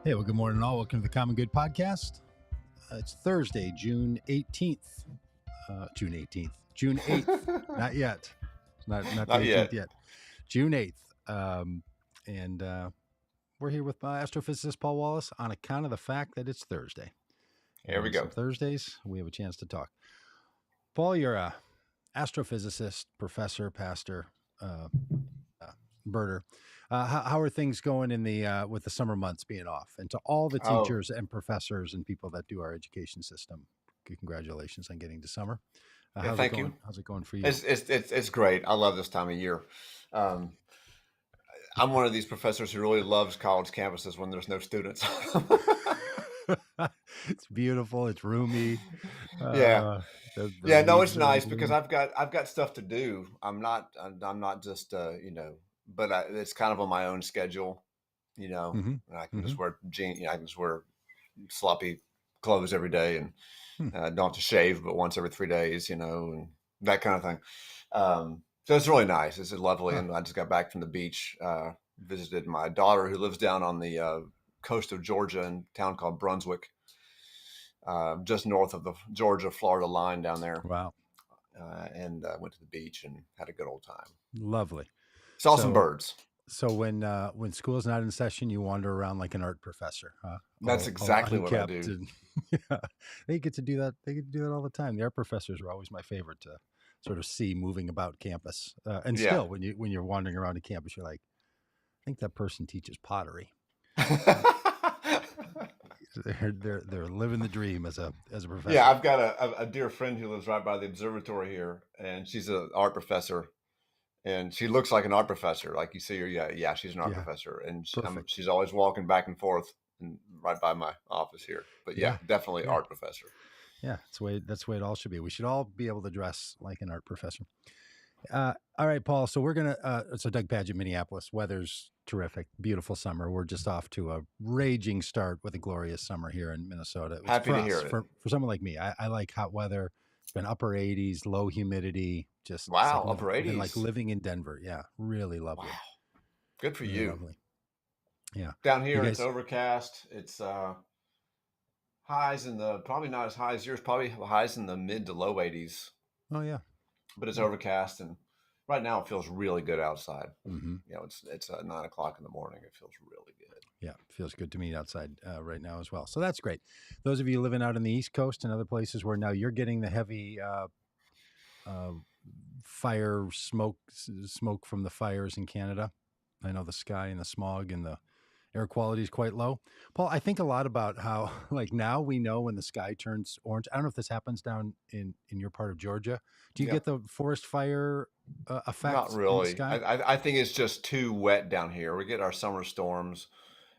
Hey, well, good morning, all. Welcome to the Common Good Podcast. It's Thursday, June 18th. June 8th. Not yet. Not the Not 18th yet. yet. June 8th. And we're here with astrophysicist Paul Wallace on account of the fact that it's Thursday. Here we And go. some Thursdays, we have a chance to talk. Paul, you're a astrophysicist, professor, pastor, birder. How are things going in the with the summer months being off? And to all the Oh, teachers and professors and people that do our education system, congratulations on getting to summer. yeah. How's it Thank you. going? How's it going for you? It's great. I love this time of year. Um, I'm one of these professors who really loves college campuses when there's no students. It's beautiful. It's roomy. Yeah, Uh, the yeah. No, it's leaves are in nice because bloom. I've got stuff to do. I'm not just but it's kind of on my own schedule. Mm-hmm. And I can Mm-hmm. just wear jeans. I can just wear sloppy clothes every day, and Hmm. don't have to shave but once every 3 days. And that kind of thing. So it's really nice. It's lovely, Huh. and I just got back from the beach. Visited my daughter who lives down on the coast of Georgia in a town called Brunswick, just north of the Georgia-Florida line down there, Wow. and went to the beach and had a good old time. Lovely. Saw some So birds. so when school's not in session, you wander around like an art professor, huh? That's All exactly what I unkept, do. and yeah, they get to do that. They get to do that all the time. The art professors were always my favorite to sort of see moving about campus. And Yeah. still, when you're wandering around a campus, you're like, I think that person teaches pottery. They're living the dream as a Yeah, professor. I've got a dear friend who lives right by the observatory here, and she's an art professor, and she looks like an art professor. Like you see her, yeah, yeah, she's an art Yeah, professor, and perfect. she's always walking back and forth and right by my office here. But yeah, Yeah, definitely yeah, art professor. yeah. That's the way it all should be. We should all be able to dress like an art professor. All right, Paul. So we're gonna. So Doug Pagitt, Minneapolis. Weather's terrific. Beautiful summer. We're just off to a raging start with a glorious summer here in Minnesota. It's Happy for to hear us. it. For someone like me, I like hot weather. It's been upper 80s, low humidity. Just it's like Wow, upper been like 80s. living in Denver. Yeah, really lovely. Wow, good for Really you. lovely. Yeah. Down You here, it's guys. overcast. It's highs in the probably not as high as yours, probably highs in the mid to low 80s, Oh yeah. but it's Yeah. overcast, and right now it feels really good outside. Mm-hmm. It's 9 o'clock in the morning. It feels really good. Yeah, feels good to me outside right now as well. So that's great. Those of you living out on the East Coast and other places where now you're getting the heavy uh, fire smoke from the fires in Canada. I know the sky and the smog and the air quality is quite low. Paul, I think a lot about how like now we know when the sky turns orange. I don't know if this happens down in your part of Georgia. Do you Yeah, get the forest fire not effect in the really. sky? I think it's just too wet down here. We get our summer storms,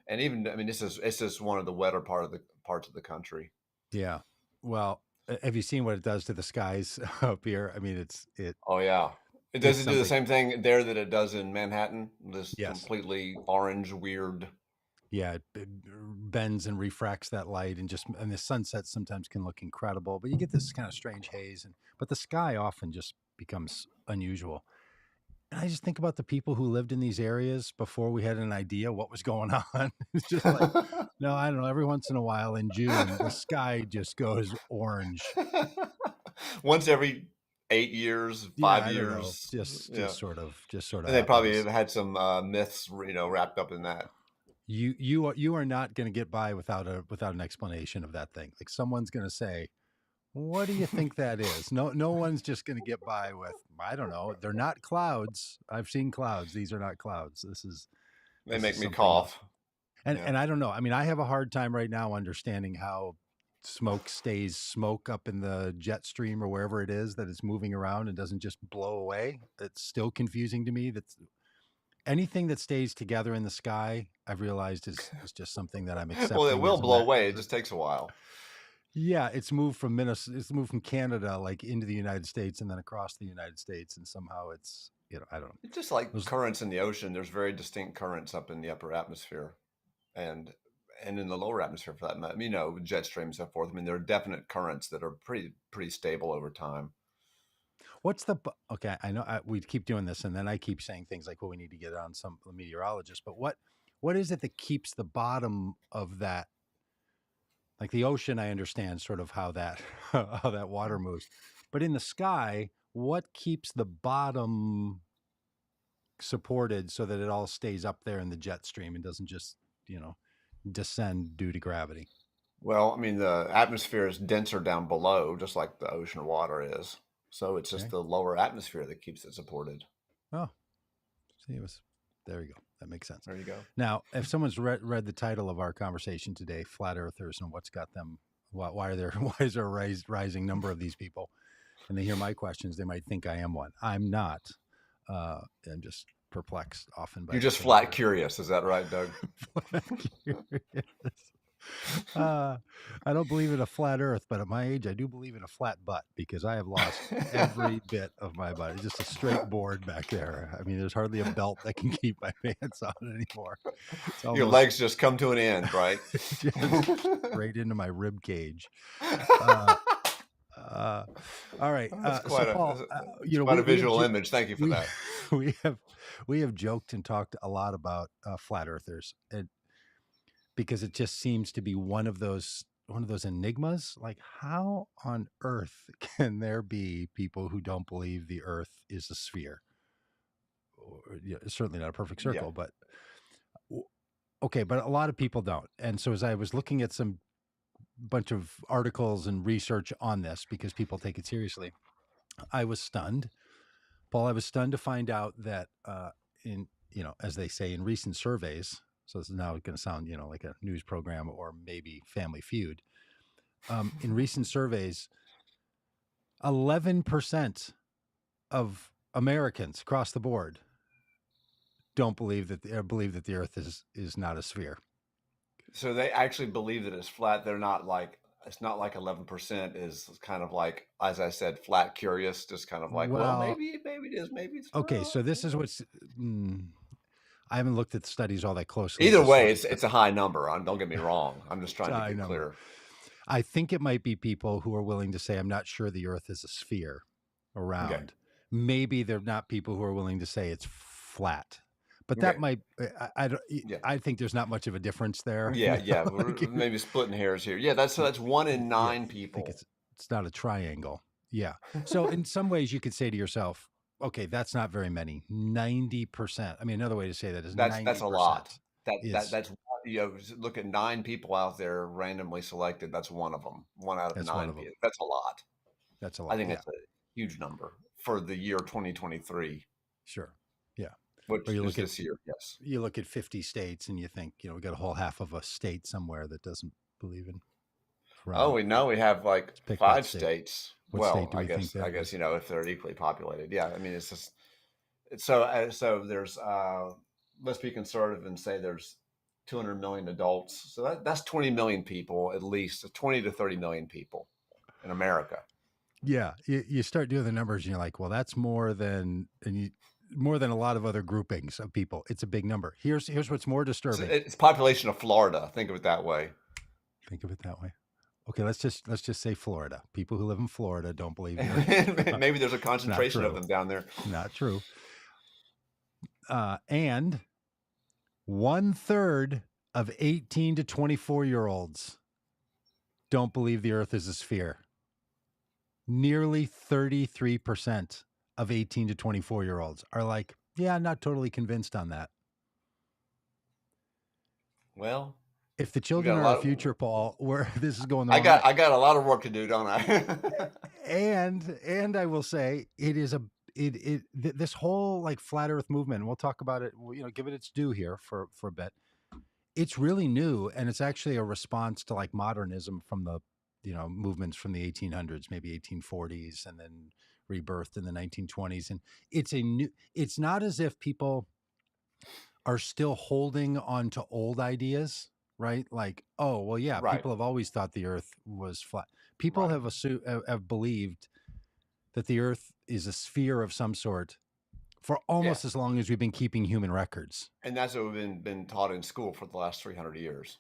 and even I mean, this is one of the wetter parts of the country. Yeah. Well, have you seen what it does to the skies up here? I mean, Oh yeah, it it's doesn't do the something. same thing there that it does in Manhattan. This Yes. completely orange, weird. Yeah, it bends and refracts that light, and the sunsets sometimes can look incredible, but you get this kind of strange haze, and but the sky often just becomes unusual. And I just think about the people who lived in these areas before we had an idea what was going on. It's just like, no, I don't know. Every once in a while in June, the sky just goes orange. Once every 8 years, Yeah, five I don't know. years. Just Yeah, just sort of and they probably happens. have had some myths, wrapped up in that. You are not going to get by without an explanation of that thing. Like someone's going to say, "What do you think that is?" No one's just going to get by with, "I don't know. They're not clouds. I've seen clouds. These are not clouds. They this make is me something else." cough. And Yeah. and I don't know. I mean, I have a hard time right now understanding how smoke stays smoke up in the jet stream or wherever it is that it's moving around and doesn't just blow away. It's still confusing to me. That's anything that stays together in the sky, I've realized is just something that I'm Well, it accepting will as blow away. It just takes a while. yeah, it's moved from Minnesota, it's moved from Canada like into the United States and then across the United States, and somehow it's I don't know. It's just like Those, currents in the ocean. There's very distinct currents up in the upper atmosphere, and in the lower atmosphere for that matter. Jet stream and so forth. I mean, there are definite currents that are pretty stable over time. what's the okay? I know we keep doing this, and then I keep saying things like, "Well, we need to get on some meteorologist," but what is it that keeps the bottom of that? Like the ocean, I understand sort of how that how that water moves, but in the sky, what keeps the bottom supported so that it all stays up there in the jet stream and doesn't just, you know, descend due to gravity? Well, I mean, the atmosphere is denser down below, just like the ocean water is. So it's just Okay. the lower atmosphere that keeps it supported. Oh, see, it was there. You go. That makes sense. There you go. Now, if someone's read the title of our conversation today, "Flat Earthers," and what's got them, why are there, why is there a rising number of these people? And they hear my questions, they might think I am one. I'm not. I'm just perplexed often by You're the just things flat that curious. Is that right, Doug? flat curious. Uh, I don't believe in a flat Earth, but at my age, I do believe in a flat butt because I have lost every bit of my butt. It's just a straight board back there. I mean, there's hardly a belt that can keep my pants on anymore. It's Your almost legs just come to an end, right? just straight into my rib cage. Uh, all right. That's So quite a Paul, it's quite a we have visual image. Thank you for we that. we have we have joked and talked a lot about flat earthers, and because it just seems to be one of those enigmas. Like, how on earth can there be people who don't believe the Earth is a sphere? Or, certainly not a perfect Yeah. circle, but okay. But a lot of people don't. And so as I was looking at some bunch of articles and research on this because people take it seriously, I was stunned, Paul. I was stunned to find out that in as they say in recent surveys. So this is now going to sound like a news program or maybe Family Feud. In recent surveys, 11% of Americans across the board don't believe that the Earth is not a sphere. So they actually believe that it's flat. They're not like it's not like 11% is kind of like, as I said, flat curious, just kind of like, well, Well, maybe it is, maybe it's okay, not. so this is what's. I haven't looked at the studies all that closely Either to way, sort it's of. it's a high number. Don't get me wrong. I'm just It's a trying to high get number. clear. I think it might be people who are willing to say, "I'm not sure the Earth is a sphere." Okay. Around. Maybe they're not people who are willing to say it's flat, but that Okay. might. I don't. Yeah. I think there's not much of a difference there. Yeah. Yeah. We're Like, maybe splitting hairs here. Yeah. That's one in yeah, nine I think people. it's not a triangle. Yeah. So in some ways, you could say to yourself, okay, that's not very many. 90%. I mean, another way to say that is That's a lot. 90% That is that's look at nine people out there randomly selected. That's one of them. One out of that's one nine of them. people. That's a lot. That's a I lot. think Yeah. that's a huge number for the year 2023, Sure. Yeah. Or which is this year. Yes. you look at 50 states and you think, we got a whole half of a state somewhere that doesn't believe in Oh, around. we know we have like Let's pick that five state. states. What Well, state do we think that is? if they're equally populated. Yeah, I mean it's just so there's let's be conservative and say there's 200 million adults. So that's 20 million people at least, 20 to 30 million people in America. Yeah, you start doing the numbers and you're like, well, that's more than a lot of other groupings of people. It's a big number. Here's what's more So disturbing. it's population of Florida. Think of it that way. Think of it that way. Okay, let's just say Florida. People who live in Florida don't believe Maybe there's a it's not concentration of true. them down there. Not true. And 1/3 of 18 to 24-year-olds don't believe the Earth is a sphere. Nearly 33% of 18 to 24-year-olds are like, yeah, I'm not totally convinced on that. Well, If the we children got a are our lot. future, Paul, where this is going the wrong way. I got a lot of work to do, don't I? And I will say it is this whole like flat Earth movement. And we'll talk about it. Give it its due here for a bit. It's really new, and it's actually a response to like modernism from the movements from the 1800s, maybe 1840s, and then rebirthed in the 1920s. And it's not as if people are still holding on to old ideas, right? Like, oh, well, yeah, Right. people have always thought the Earth was flat. People Right. have believed that the Earth is a sphere of some sort for almost as long as we've been keeping human records. And that's what we've been taught in school for the last 300 years.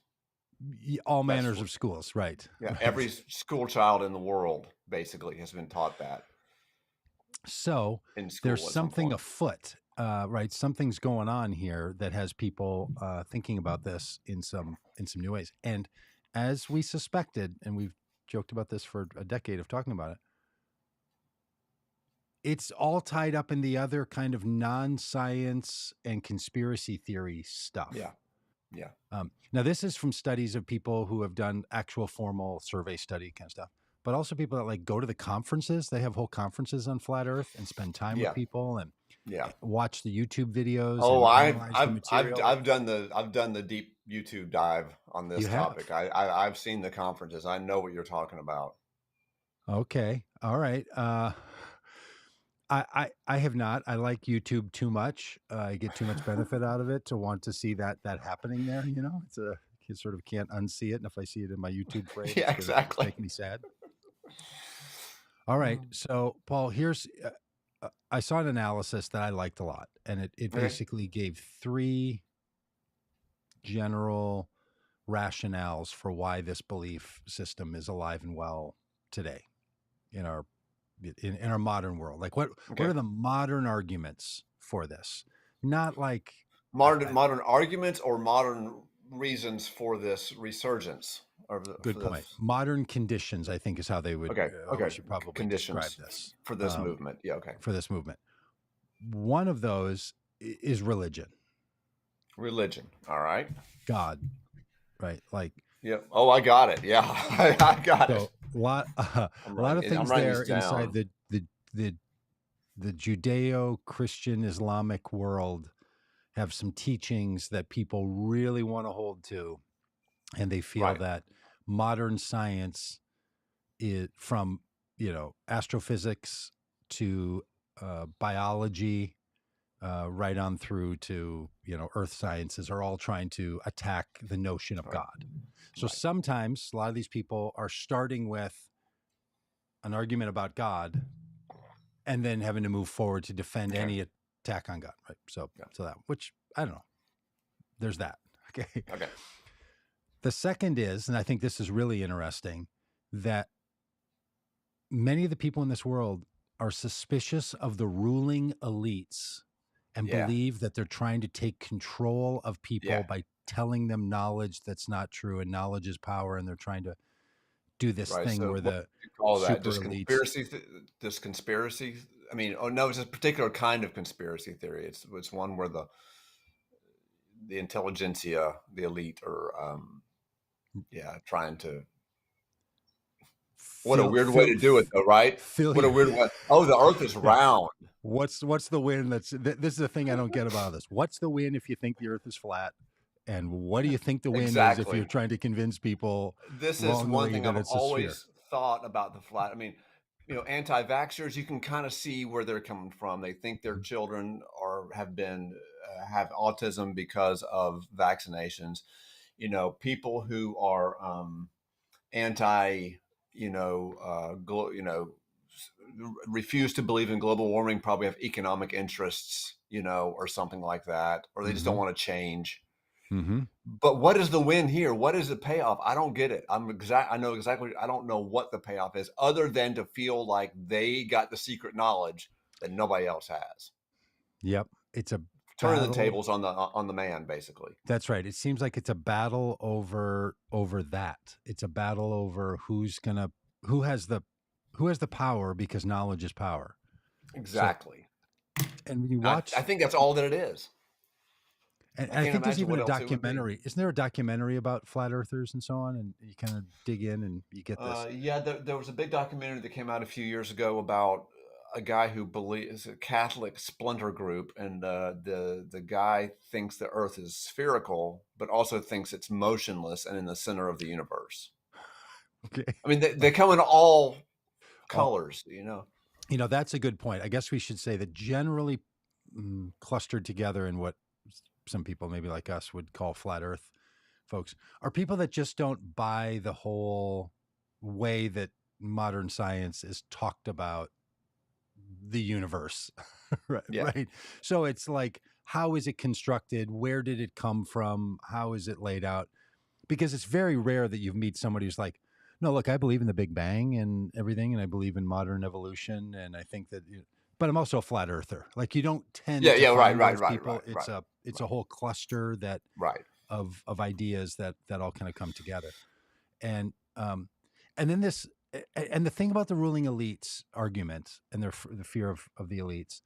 All manners of schools, right? Yeah, Right. every school child in the world basically has been taught that So in school. there's At some something point. afoot, right, something's going on here that has people thinking about this in some new ways. And as we suspected, and we've joked about this for a decade of talking about it, it's all tied up in the other kind of non-science and conspiracy theory stuff. Yeah. Yeah. Now, this is from studies of people who have done actual formal survey study kind of stuff, but also people that like go to the conferences. They have whole conferences on flat Earth and spend time with Yeah. people and Yeah. watch the YouTube videos Oh, and analyze the material. I've done the deep YouTube dive on this You have? topic. I've seen the conferences. I know what you're talking about. Okay. All right. I have not. I like YouTube too much. I get too much benefit out of it to want to see that happening there. You know, you sort of can't unsee it. And if I see it in my YouTube frame, Yeah, it's going to just exactly. make me sad. All right. So, Paul, here's I saw an analysis that I liked a lot, and it Okay. basically gave 3 general rationales for why this belief system is alive and well today in our modern world. Like what Okay. are the modern arguments for this? Not like Modern arguments or modern reasons for this resurgence good point. Modern conditions, I think, is how they would. Okay. We Okay. should probably describe Conditions this for this movement. Yeah. Okay. for this movement. One of those is religion, Religion. All right. God, right? Like, Yeah. Oh, I got it. Yeah, I got it. so a lot of things there inside the Judeo-Christian Islamic world have some teachings that people really want to hold to, and they feel Right. that modern science is from astrophysics to biology, right on through to earth sciences are all trying to attack the notion of Right. God. So Right. sometimes a lot of these people are starting with an argument about God and then having to move forward to defend any attack on God, right? So that, which I don't know. There's that. Okay. Okay. The second is, and I think this is really interesting, that many of the people in this world are suspicious of the ruling elites and believe that they're trying to take control of people by telling them knowledge that's not true, and knowledge is power, and they're trying to do this Right. thing So where what the do you call that? super Just elites. conspiracy. I mean, oh no, it's a particular kind of conspiracy theory. It's one where the intelligentsia, the elite, are trying to. What a weird way to do it, though, right? What a weird way. Oh, the Earth is round. What's the win? This is the thing I don't get about this. What's the win if you think the Earth is flat? And what do you think the win is if you're trying to convince people This is one wrongly thing that I've it's a sphere? always thought about the flat. I mean, anti-vaxxers, you can kind of see where they're coming from. They think their children have autism because of vaccinations. People who are anti, refuse to believe in global warming probably have economic interests, or something like that, or they just don't want to change. Mm-hmm. But what is the win here? What is the payoff? I don't get it. I know exactly. I don't know what the payoff is, other than to feel like they got the secret knowledge that nobody else has. Yep, it's a Turning the tables on the man, basically. That's right. It seems like it's a battle over that. It's a battle over who has the power, because knowledge is power. Exactly. So, and when you watch, I think that's all that it is. And I think there's even a documentary. Isn't there a documentary about flat earthers and so on? And you kind of dig in and you get this. There was a big documentary that came out a few years ago about a guy who believes a Catholic splinter group, and the guy thinks the Earth is spherical, but also thinks it's motionless and in the center of the universe. Okay. I mean, they come in all colors, that's a good point. I guess we should say that generally clustered together in what some people maybe like us would call flat Earth folks are people that just don't buy the whole way that modern science is talked about the universe. Right. Yeah. Right. So it's like, how is it constructed? Where did it come from? How is it laid out? Because it's very rare that you meet somebody who's like, no, look, I believe in the Big Bang and everything, and I believe in modern evolution, and I think that but I'm also a flat earther. Like, you don't Yeah, tend to yeah, right, find right, those right, people. right, right, It's a right, whole cluster right. of ideas that all kind of come together. And and then this and the thing about the ruling elites argument and the fear of the elites,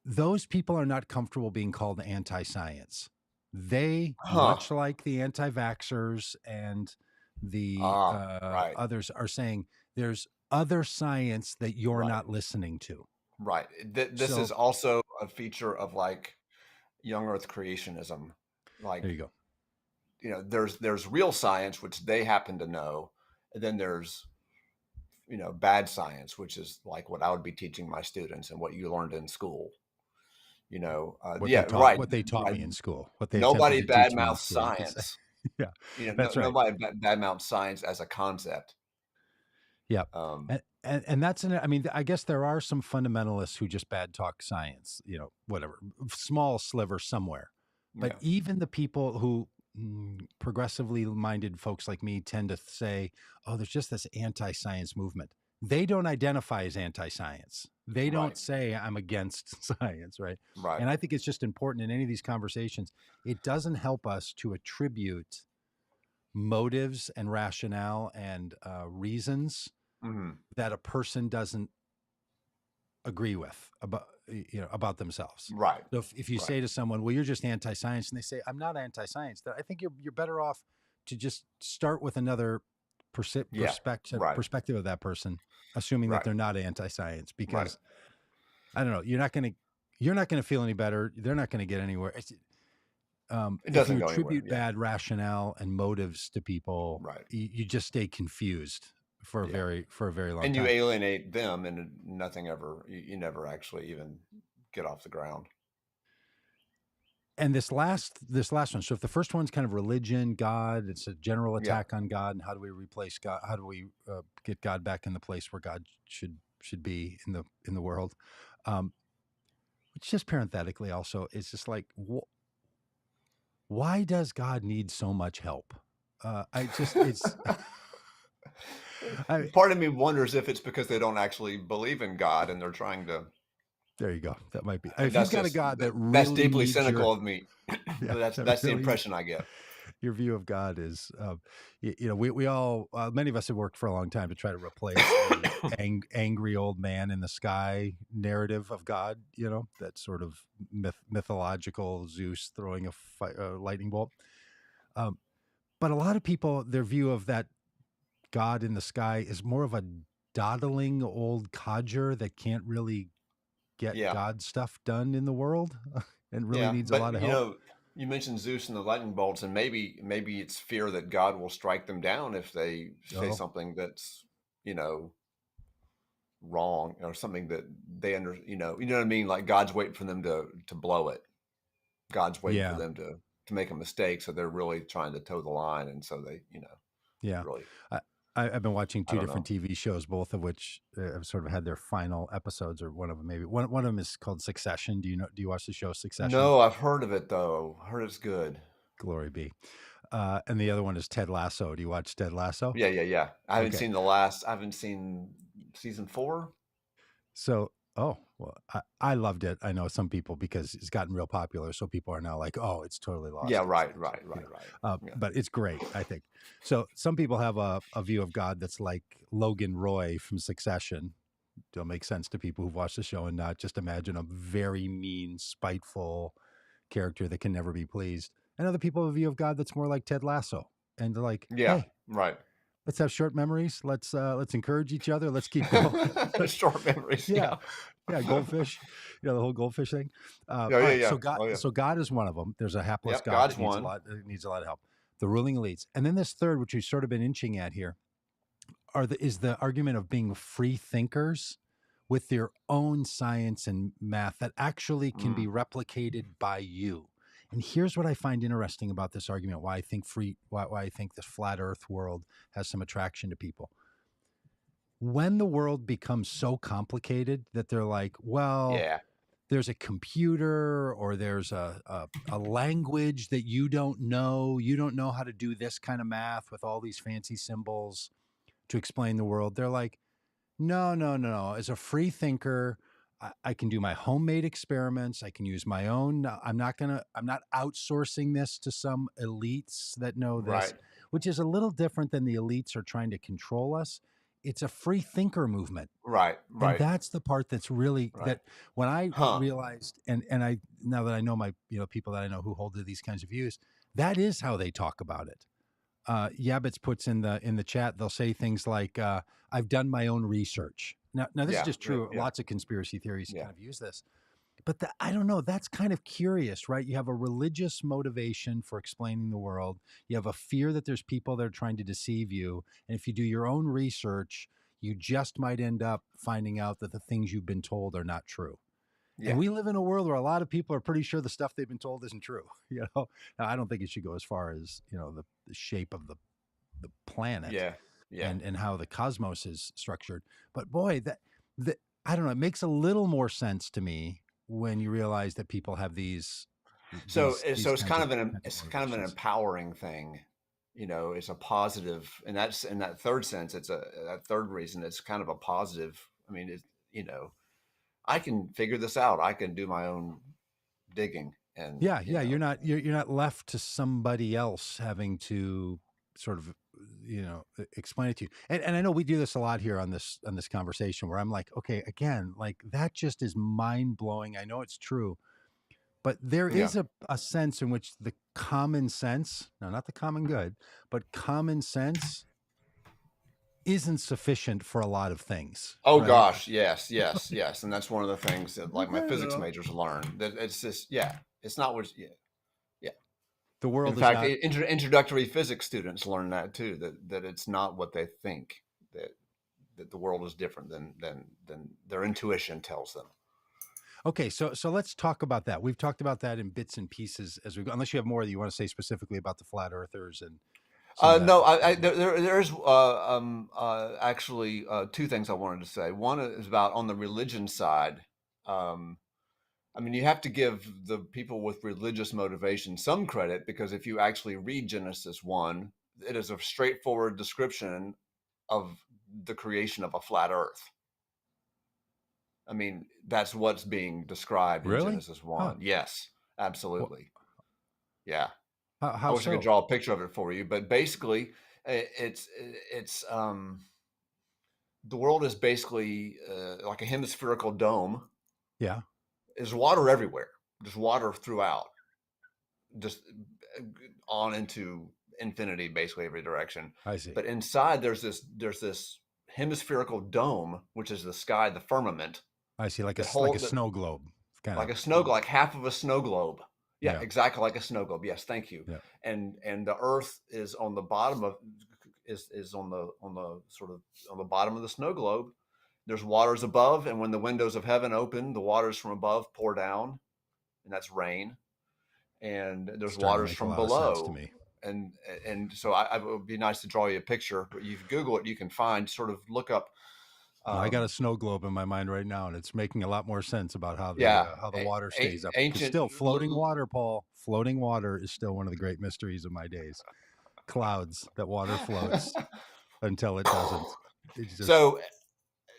those people are not comfortable being called anti-science. They, Huh. much like the anti-vaxxers and the Ah, right, others, are saying there's other science that you're right, not listening to. right. This is So also a feature of like young Earth creationism. there Like, you go. there's real science which they happen to know, and then there's bad science, which is like what I would be teaching my students and what you learned in school. Yeah, right, What they taught right. me in school, what they attempted Nobody to teach me in badmouths school, you could say. science. Yeah, No, that's right. nobody badmouths science as a concept. Yeah. Um, And that's I mean, I guess there are some fundamentalists who just bad talk science, whatever, small sliver somewhere. But yeah, even the people who progressively minded folks like me tend to say, oh, there's just this anti-science movement. They don't identify as anti-science. They don't right, say I'm against science, right? right. And I think it's just important in any of these conversations. It doesn't help us to attribute motives and rationale and reasons Mhm. that a person doesn't agree with about themselves. Right, So if you right. say to someone, well, you're just anti-science, and they say, I'm not anti-science, then I think you're better off to just start with another Yeah, right, perspective of that person, assuming that right, they're not anti-science, right. because I don't know, you're not gonna feel any better. They're not gonna get anywhere. It If doesn't you go anywhere. attribute Yeah, bad rationale and motives to people, right. you just stay confused Yeah, for a very long and you time. alienate them, and nothing ever. You never actually even get off the ground. And this last one, so if the first one's kind of religion, God, it's a general Yeah, attack on God, and how do we replace God, how do we get God back in the place where God should be in the world. Which, just parenthetically, also, is just like, why does God need so much help? I just it's I Part of me wonders if it's because they don't actually believe in God, and they're trying to. There you go, that might be, And if you've that's got a just God that that's really deeply needs your cynical of me, yeah, but that's that that's the really impression I get. your view of God is, we all, many of us have worked for a long time to try to replace the angry old man in the sky narrative of God, that sort of mythological Zeus throwing a lightning bolt. Um, but a lot of people, their view of that God in the sky is more of a dawdling old codger that can't really get Yeah, God stuff done in the world and really yeah, needs a but lot of help. you mentioned Zeus and the lightning bolts, and maybe it's fear that God will strike them down if they say Oh, something that's you know wrong, or something that they what I mean, like God's waiting for them to blow it. God's waiting for yeah. them to make a mistake, so they're really trying to toe the line, and so they Yeah. really. I, I've been watching I two don't different know. TV shows, both of which have sort of had their final episodes, or one of them maybe. One of them is called Succession. Do you watch the show Succession? No, I've heard of it though. I heard it's good. Glory be. And the other one is Ted Lasso. Do you watch Ted Lasso? Yeah, yeah, yeah. Okay. I haven't seen season 4. So, oh, well, I loved it. I know some people, because it's gotten real popular. So people are now like, oh, it's totally Yeah, lost its, right, right, right, right. Yeah. but it's great, I think. So some people have a view of God that's like Logan Roy from Succession. It'll make sense to people who've watched the show and not just imagine a very mean, spiteful character that can never be pleased. And other people have a view of God that's more like Ted Lasso. And they're like, Yeah, hey, right. let's have short memories. Let's encourage each other. Let's keep going. Short memories. Yeah. Yeah. Yeah. Goldfish, the whole goldfish thing. Yeah, All yeah, right. yeah. So God, Oh yeah. is one of them. There's a hapless Yep. God God's that needs one. a lot of help. The ruling elites. And then this third, which we've sort of been inching at here, is the argument of being free thinkers with their own science and math that actually can be Mm, replicated by you. And here's what I find interesting about this argument, why I think this flat earth world has some attraction to people. When the world becomes so complicated that they're like, well, yeah. there's a computer, or there's a language that you don't know how to do this kind of math with all these fancy symbols to explain the world. They're like, no, no, no, no. As a free thinker, I can do my homemade experiments. I can use my own. I'm not outsourcing this to some elites that know this, Right. which is a little different than the elites are trying to control us. It's a free thinker movement. Right. And Right. that's the part that's really Right. that when I Huh. realized, and I, now that I know my, people that I know who hold to these kinds of views, that is how they talk about it. Yabbits puts in the chat, they'll say things like, I've done my own research. Now this is Yeah. just true. Yeah. Lots of conspiracy theories Yeah. kind of use this, but I don't know. That's kind of curious, right? You have a religious motivation for explaining the world. You have a fear that there's people that are trying to deceive you. And if you do your own research, you just might end up finding out that the things you've been told are not true. And Yeah. we live in a world where a lot of people are pretty sure the stuff they've been told isn't true. Now, I don't think it should go as far as, the shape of the planet Yeah. Yeah. and how the cosmos is structured. But boy, that I don't know, it makes a little more sense to me when you realize that people have So, these it's kinds of mental it's kind of an motivations. empowering thing. It's a positive, and that's in that third sense. It's that third reason. It's kind of a positive. I mean, you know, I can figure this out. I can do my own digging, and Yeah, yeah, you're not left to somebody else having to sort of explain it to you. And I know we do this a lot here on this conversation where I'm like, okay, again, like that just is mind blowing. I know it's true. But there yeah. is a sense in which the common sense, no, not the common good, but common sense isn't sufficient for a lot of things, Oh right? gosh, yes, yes, yes, and that's one of the things that like my physics The majors learn. That it's just it's not what. Yeah, yeah. In world is fact, not. introductory physics students learn that too. That it's not what they think. That the world is different than their intuition tells them. Okay, so let's talk about that. We've talked about that in bits and pieces as we go. Unless you have more that you want to say specifically about the flat earthers and some of that. No, there's actually two things I wanted to say. One is about on the religion side. Um, I mean, you have to give the people with religious motivation some credit because if you actually read Genesis 1, it is a straightforward description of the creation of a flat earth. I mean, that's what's being described in Really? Genesis Huh. 1. Yes, What, absolutely. Yeah. I how wish I could so? draw a picture of it for you, but basically, it's the world is basically like a hemispherical dome. Yeah, There's water everywhere. There's water throughout, just on into infinity, basically every direction. I see. But inside, there's this hemispherical dome, which is the sky, the firmament I see, like that like a hold that snow globe, kind like of. a snow, like half of a snow globe. Yeah, Yeah, exactly like a snow globe. Yes, thank you. yeah. And the Earth is on the bottom of is on the sort of on the bottom of the snow globe. There's waters above, and when the windows of heaven open, the waters from above pour down, and that's rain. And It's there's starting to waters make a from lot of sense to below, me. and so it would be nice to draw you a picture. But you Google it, you can find sort of look up. No, I got a Um, snow globe in my mind right now, and it's making a lot more sense about yeah, how the water stays up. Because ancient. still, floating water, Paul, floating water is still one of the great mysteries of my days. Clouds that water floats until it doesn't. It's just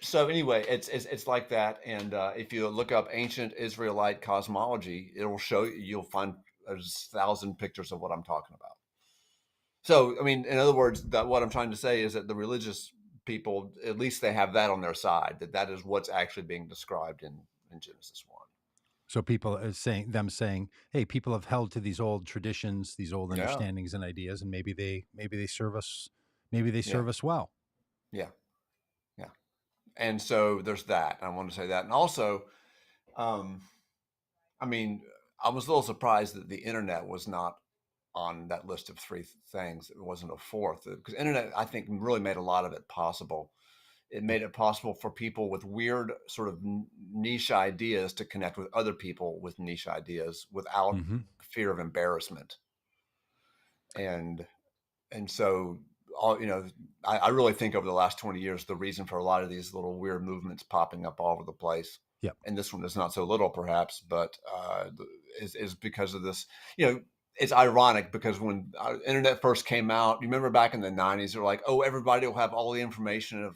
so anyway, it's like that. And if you look up ancient Israelite cosmology, it'll show you. You'll find there's 1,000 pictures of what I'm talking about. So I mean, in other words, that what I'm trying to say is that the religious people, at least they have that on their side. That is what's actually being described in Genesis 1. so people are saying, hey, people have held to these old traditions, these old Yeah, understandings and ideas, and maybe they serve us, maybe they yeah, serve us well. yeah, yeah. And so there's that. I want to say that, and also, um, I mean, I was a little surprised that the internet was not on that list of three things. It wasn't a fourth because internet, I think, really made a lot of it possible. It Yeah. made it possible for people with weird sort of niche ideas to connect with other people with niche ideas without Mm-hmm. fear of embarrassment. And so all I really think over the last 20 years, the reason for a lot of these little weird movements popping up all over the place, Yep. and this one is not so little perhaps, but is because of this. It's ironic because when internet first came out, you remember back in the 90s, they're like, oh, everybody will have all the information of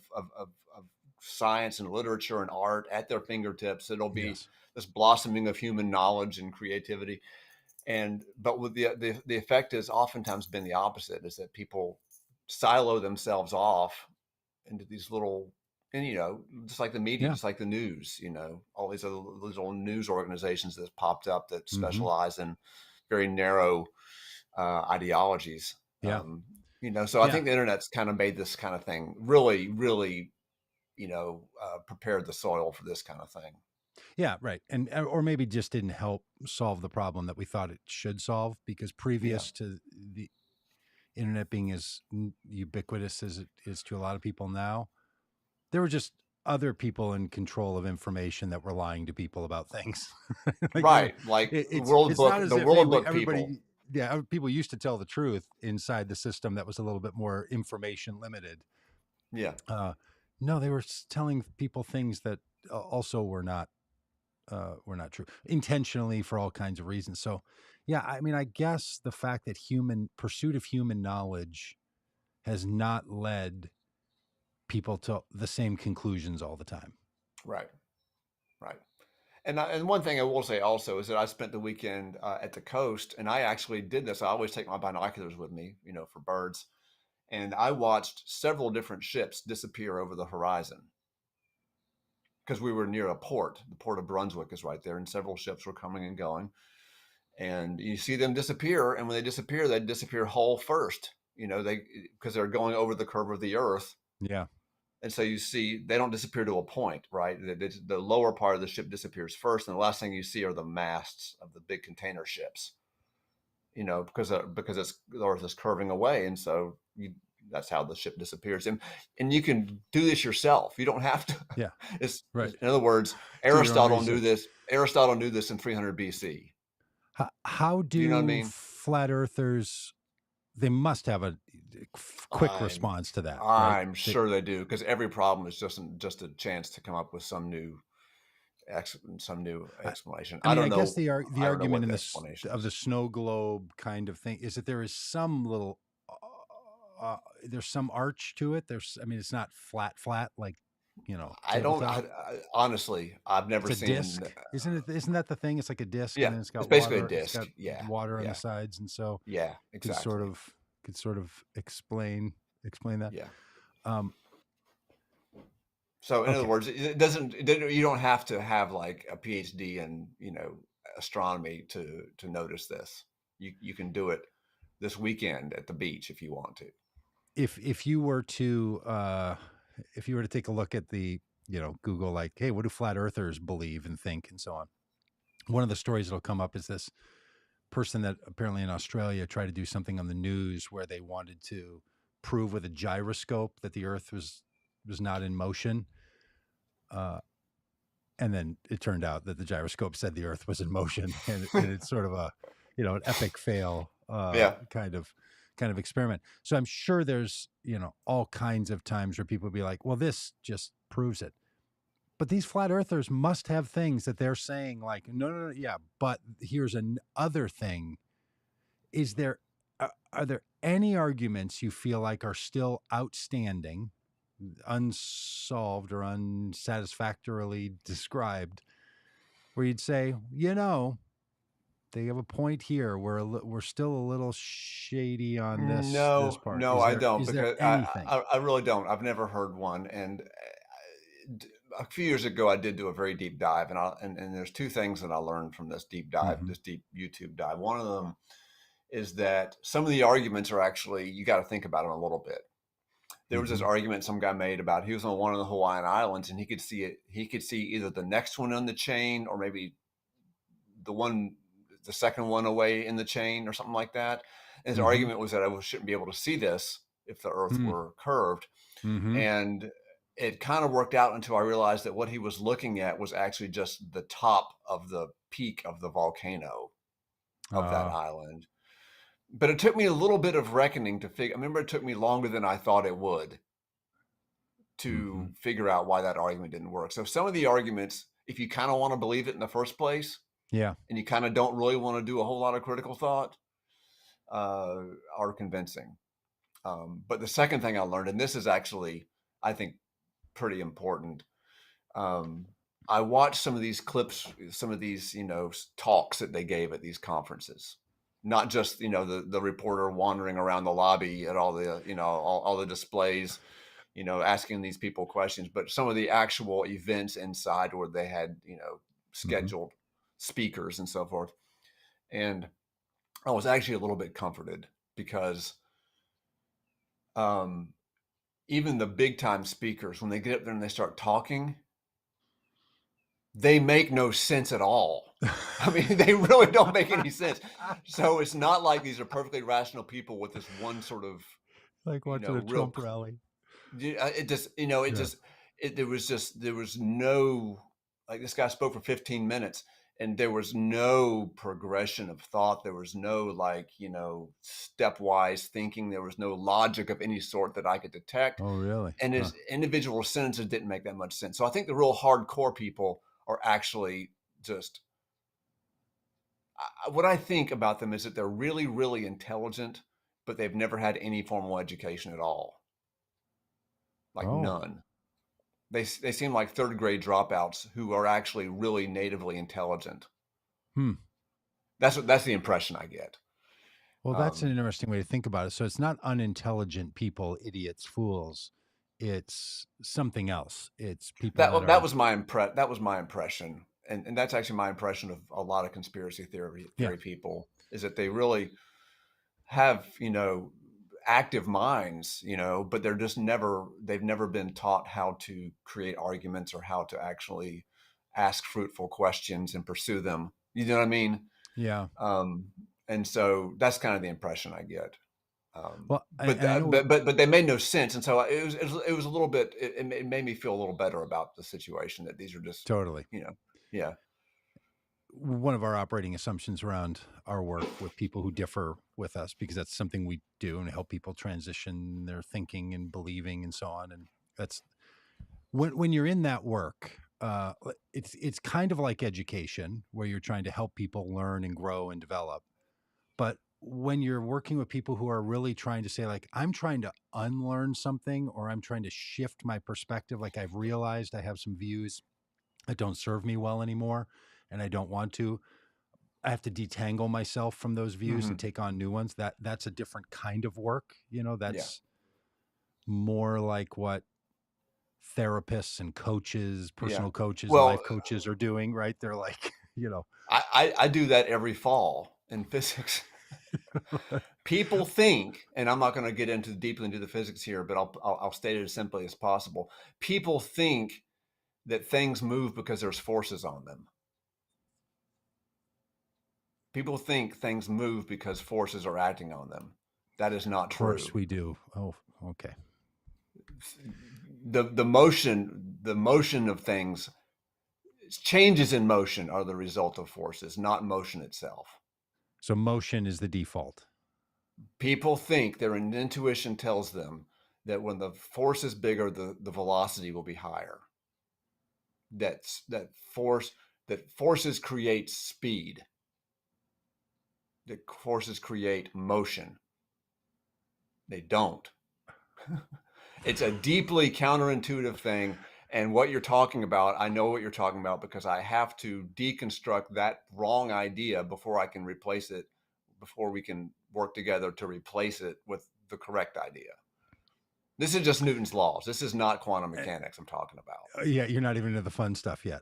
science and literature and art at their fingertips. It'll be Yes. this blossoming of human knowledge and creativity. But with the effect has oftentimes been the opposite, is that people silo themselves off into these little, and just like the media, Yeah. just like the news, all these other little news organizations that popped up that Mm-hmm. specialize in very narrow ideologies. Yeah. So I Yeah. think the internet's kind of made this kind of thing really, really, prepared the soil for this kind of thing. Yeah, right. And or maybe just didn't help solve the problem that we thought it should solve, because Yeah, previous to the internet being as ubiquitous as it is to a lot of people now, there were just other people in control of information that were lying to people about things. Like right. Like it's not as the if, hey, World Book people. everybody, yeah, people used to tell the truth inside the system that was a little bit more information limited. Yeah, Uh, no, they were telling people things that also were not true intentionally for all kinds of reasons. So, yeah, I mean, I guess the fact that human pursuit of human knowledge has not led people to the same conclusions all the time. right, right. And one thing I will say also is that I spent the weekend at the coast, and I actually did this. I always take my binoculars with me, for birds, and I watched several different ships disappear over the horizon because we were near a port. The port of Brunswick is right there, and several ships were coming and going. And you see them disappear, and when they disappear hull first. Because they're going over the curve of the Earth, Yeah. and so you see they don't disappear to a point, right? The lower part of the ship disappears first, and the last thing you see are the masts of the big container ships. Because the Earth is curving away, and so that's how the ship disappears. And you can do this yourself. You don't have to. Yeah. Right. In other words, Do your own Aristotle knew research. this. Aristotle knew this in 300 BC. How You know what I do mean? flat earthers, they must have a quick I'm response to that, right? I'm sure they do, because every problem is just a chance to come up with some new I, explanation. I mean, I guess the I don't know argument what in the this explanation of is. the snow globe kind of thing is that there is some little, there's some arch to it. I mean, it's not flat like, I don't. tabletop. Honestly, I've never It's a seen. disc, isn't it? Isn't that the thing? It's like a disc, and Yeah, then it's it's got basically a water. It's got disc. Yeah, water on the yeah, sides, and so yeah. could sort Exactly. of explain that. Yeah. Um, So in other okay, words, it doesn't. You don't have to have like a PhD in astronomy to notice this. You can do it this weekend at the beach if you want to. if you were to take a look at the Google, like, hey, what do flat earthers believe and think and so on, one of the stories that'll come up is this person that apparently in Australia tried to do something on the news where they wanted to prove with a gyroscope that the earth was not in motion, uh, and then it turned out that the gyroscope said the earth was in motion, and it's sort of a an epic fail, Yeah. kind of experiment. So I'm sure there's all kinds of times where people be like, well, this just proves it. But these flat earthers must have things that they're saying like, no, no, no, yeah, but here's another thing. Is there are there any arguments you feel like are still outstanding, unsolved, or unsatisfactorily described, where you'd say, they have a point here. We're still a little shady on this No, part. no, I don't, Is there because anything? I really don't. I've never heard one, and a few years ago, I did do a very deep dive, and there's two things that I learned from this deep dive, Mm-hmm. this deep YouTube dive. One of them is that some of the arguments are actually, you got to think about them a little bit. There was this Mm-hmm. argument some guy made about, he was on one of the Hawaiian Islands, and he could see it. He could see either the next one on the chain, or maybe the one, the second one away in the chain, or something like that. And his Mm-hmm. argument was that I shouldn't be able to see this if the Earth Mm-hmm. were curved. Mm-hmm. And it kind of worked out until I realized that what he was looking at was actually just the top of the peak of the volcano of that island. But it took me a little bit of reckoning to figure. I remember it took me longer than I thought it would Mm-hmm. to figure out why that argument didn't work. So some of the arguments, if you kind of want to believe it in the first place, Yeah. and you kind of don't really want to do a whole lot of critical thought, are convincing. But the second thing I learned, and this is actually, I think, pretty important. Um, I watched some of these clips, some of these, talks that they gave at these conferences. Not just, the reporter wandering around the lobby at all the, all the displays, asking these people questions, but some of the actual events inside where they had, Hmm. scheduled speakers and so forth. And I was actually a little bit comforted because um, even the big time speakers, when they get up there and they start talking, they make no sense at all. I mean, they really don't make any sense. So it's not like these are perfectly rational people with this one sort of, Like watching a real. Trump rally. It just, Yeah. there was no, like this guy spoke for 15 minutes and there was no progression of thought. There was no like, stepwise thinking. There was no logic of any sort that I could detect. Oh, really? And Huh. his individual sentences didn't make that much sense. So I think the real hardcore people are actually just, what I think about them is that they're really, really intelligent, but they've never had any formal education at all, like Oh. none. They seem like third grade dropouts who are actually really natively intelligent. Hmm. That's the impression I get. Well, that's an Um, interesting way to think about it. So it's not unintelligent people, idiots, fools. It's something else. It's people that that are, was that was my impression, and that's actually my impression of a lot of conspiracy yeah. theory people is that they really have active minds, but they've never been taught how to create arguments or how to actually ask fruitful questions and pursue them. You know what I mean? Yeah. Um, and so that's kind of the impression I get. Well, and I know But they made no sense, and so it was a little bit. It made me feel a little better about the situation that these are just, totally. you know, yeah, One of our operating assumptions around our work with people who differ with us, because that's something we do and help people transition their thinking and believing and so on. And that's when you're in that work, it's kind of like education where you're trying to help people learn and grow and develop. But when you're working with people who are really trying to say, like, I'm trying to unlearn something or I'm trying to shift my perspective, like I've realized I have some views that don't serve me well anymore and I don't want to. I have to detangle myself from those views and hmm take on new ones. That's a different kind of work. yeah, That's more like what therapists and coaches, yeah. personal coaches, Well, life coaches are doing, right? They're like, I do that every fall in physics. People think, and I'm not going to get into deeply into the physics here, but I'll state it as simply as possible. People think that things move because there's forces on them. People think things move because forces are acting on them. That is of not course true. we do. Oh, okay. The motion of things, changes in motion are the result of forces, not motion itself. So motion is the default. People think their intuition tells them that when the force is bigger, the velocity will be higher. That's that forces create speed. That forces create motion. They don't. It's a deeply counterintuitive thing. And what you're talking about, I know what you're talking about because I have to deconstruct that wrong idea before I can replace it, before we can work together to replace it with the correct idea. This is just Newton's laws. This is not quantum Uh, mechanics I'm talking about. yeah, you're not even into the fun stuff yet.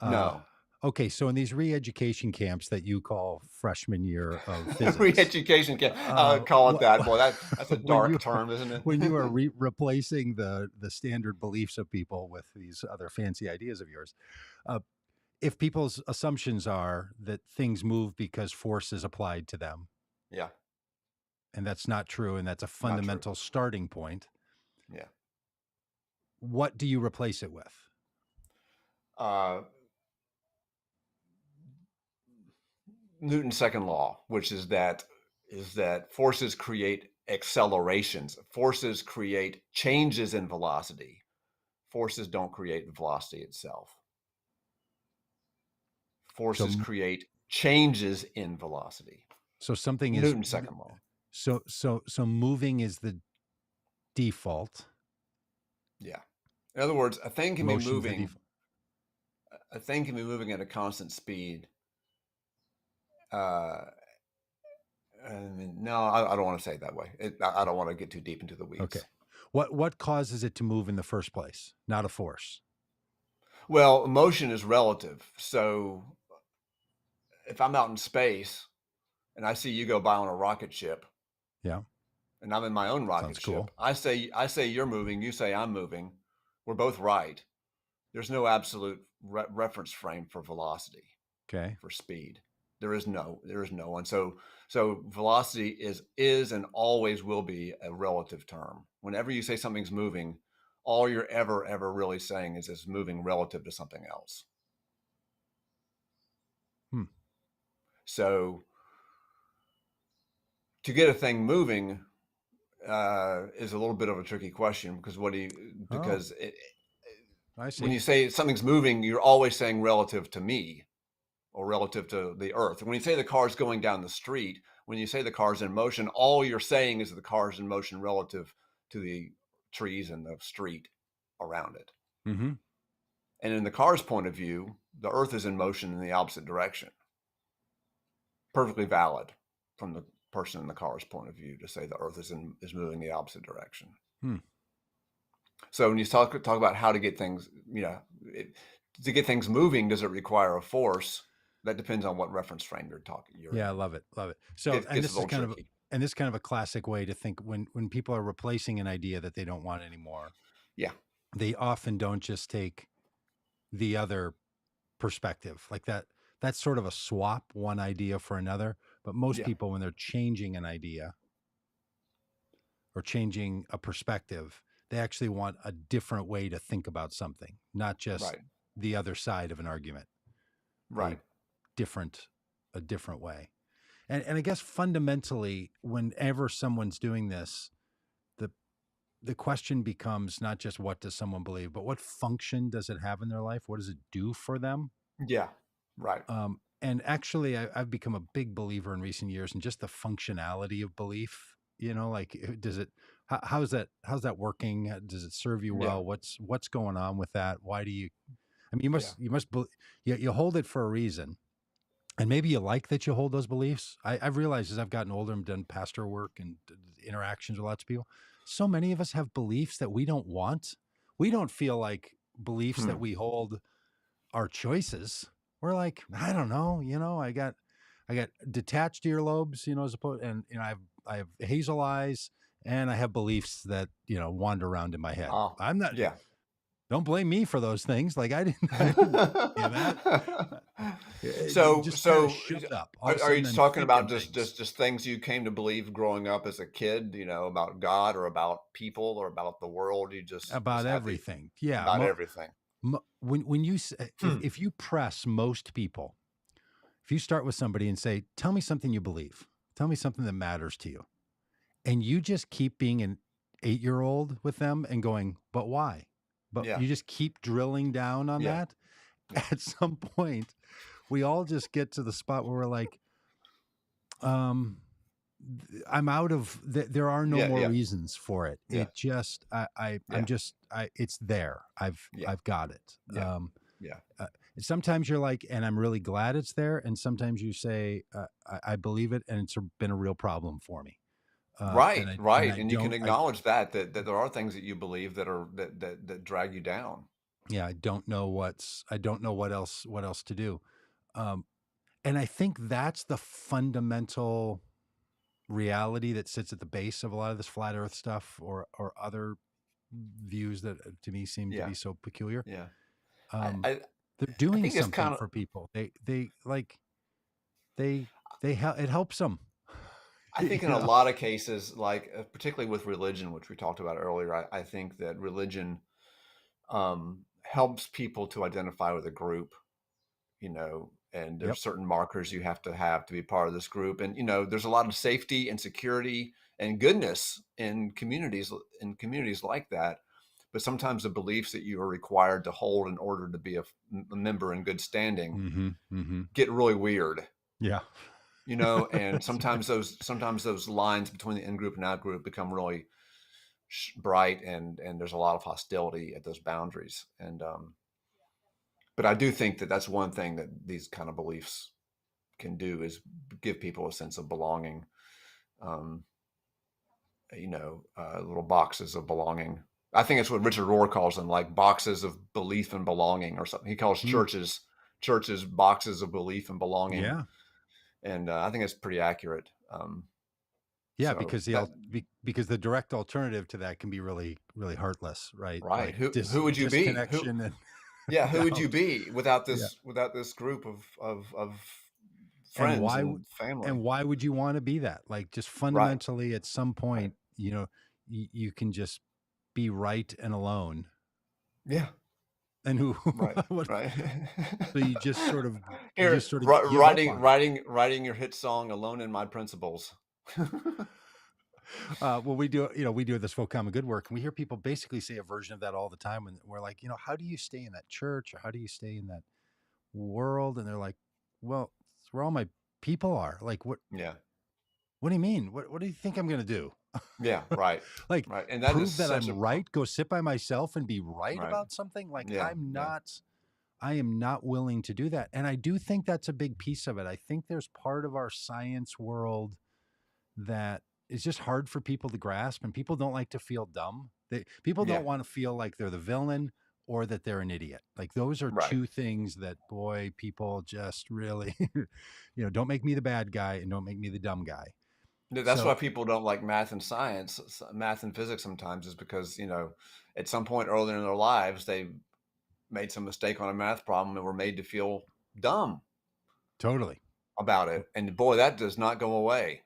Uh, No. okay, so in these re-education camps that you call freshman year of physics, Re-education can uh, call it what, that. Boy, that's a when dark you term, isn't when you are it? replacing the standard beliefs of people with these other fancy ideas of yours, uh, if people's assumptions are that things move because force is applied to them, Yeah, and that's not true, and that's a not true. fundamental starting point, Yeah. what do you replace it with? Uh, Newton's second law, which is that forces create accelerations. Forces create changes in velocity. Forces don't create velocity itself. So Forces create changes in velocity. so something is Newton's second law. so moving is the default. Yeah. In other words, a thing can be Motion's the moving. default. A thing can be moving at a constant speed. Uh, I mean, no, I don't want to say it that way. I don't want to get too deep into the Okay. weeds. What causes it to move in the first place? Not a force. Well, motion is relative. So if I'm out in space and I see you go by on a rocket ship, Yeah. and I'm in my own rocket Sounds ship, cool. I say you're moving, you say I'm moving. We're both right. There's no absolute reference frame for velocity, Okay. for speed. There is no one. So velocity is and always will be a relative term. Whenever you say something's moving, all you're ever really saying is it's moving relative to something else. Hmm. So to get a thing moving is a little bit of a tricky question because Oh, I when see. you say something's moving, you're always saying relative to me or relative to the earth. When you say the car's going down the street, when you say the car's in motion, all you're saying is that the car's in motion relative to the trees and the street around it. Mm-hmm. And in the car's point of view, the earth is in motion in the opposite direction. Perfectly valid from the person in the car's point of view to say the earth is moving the opposite direction. Hmm. So when you talk about how to get things, to get things moving, does it require a force? That depends on what reference frame you're Yeah, I in. love it. Love it. So, and Gets a this is little kind of tricky. a classic way to think when people are replacing an idea that they don't want anymore, Yeah, they often don't just take the other perspective. Like that's sort of a swap one idea for another, but most yeah, people when they're changing an idea or changing a perspective, they actually want a different way to think about something, not just right, the other side of an argument, a right. different a different way. And I guess fundamentally, whenever someone's doing this, the the question becomes not just what does someone believe, but what function does it have in their life? What does it do for them? Yeah, right. And actually, I've become a big believer in recent years in just the functionality of belief. You know, like does it? How's that working? Does it serve you Yeah, well? What's going on with that? Why do you? I mean, yeah, you hold it for a reason, and maybe you like that you hold those beliefs. I've realized as I've gotten older and done pastor work and interactions with lots of people, so many of us have beliefs that we don't want. We don't feel like beliefs hmm. that we hold are choices. We're like, I don't know, I got detached earlobes, as opposed, and I have hazel eyes, and I have beliefs that wander around in my head. Oh, I'm not. yeah. Don't blame me for those things. Like I didn't do that. You so, just kind of so showed up all of a are you sudden. I'm talking about thinking just, things just just things you came to believe growing up as a kid? About God or about people or about the world? You just about had the everything. Yeah. about everything. When you say, Hmm. if you press most people, if you start with somebody and say, "Tell me something you believe. Tell me something that matters to you," and you just keep being an 8-year old with them and going, "But why?" But Yeah, you just keep drilling down on yeah, that. yeah, At some point, we all just get to the spot where we're like, um, I'm out of there are no yeah, more yeah, reasons for it. yeah, It just I'm yeah, just it's there. yeah, I've got it. yeah, yeah. Uh, sometimes you're like, and I'm really glad it's there. And sometimes you say, I believe it, and been a real problem for me. Right, And right, I and you can don't I acknowledge that there are things that you believe that drag you down. yeah I don't know what else to do. Um, and I think that's the fundamental reality that sits at the base of a lot of this flat Earth stuff or other views that to me seem to Yeah, be so peculiar. yeah. I Um, I, they're I doing think it's something kind of. for people. They like they it helps them. I you think in a know. lot of cases, like particularly with religion, which we talked about earlier, I think that religion helps people to identify with a group, and Yep. there's certain markers you have to be part of this group. And, there's a lot of safety and security and goodness in communities like that. But sometimes the beliefs that you are required to hold in order to be a member in good standing Mm-hmm. Mm-hmm. get really weird. Yeah. And sometimes those lines between the in group and out group become really bright, and there's a lot of hostility at those boundaries. And but I do think that that's one thing that these kind of beliefs can do, is give people a sense of belonging. Um, little boxes of belonging. I think it's what Richard Rohr calls them, like boxes of belief and belonging or something. He calls Hmm. churches boxes of belief and belonging, Yeah. and I think it's pretty accurate. Yeah, So because that because the direct alternative to that can be really, really heartless, right? right. Like Who would you be? Who disconnection and Yeah, who would you doubt. be Yeah. without this group of And friends and family? why would you want to be that? Like, just Right. fundamentally at some Right. point, you can just be right and alone. Yeah. And who Right. what Right. so you Here, just sort of give up on it. writing your hit song "Alone in My Principles." Well, we do this folk common good work, and we hear people basically say a version of that all the time. And we're like, how do you stay in that church, or how do you stay in that world? And they're like, well, it's where all my people are. Like, Yeah. what do you mean? What do you think I'm going to do? Yeah. Right. Like, Right. And that is prove that such I'm a right, go sit by myself and be right right. about something? Like, Yeah. Yeah. I am not willing to do that. And I do think that's a big piece of it. I think there's part of our science world that is just hard for people to grasp, and people don't like to feel dumb. People Yeah. don't want to feel like they're the villain or that they're an idiot. Like, those are Right. two things that, boy, people just really, don't make me the bad guy and don't make me the dumb guy. That's why So people don't like math and science, math and physics sometimes, is because, at some point earlier in their lives, they made some mistake on a math problem and were made to feel dumb totally. about it. And boy, that does not go away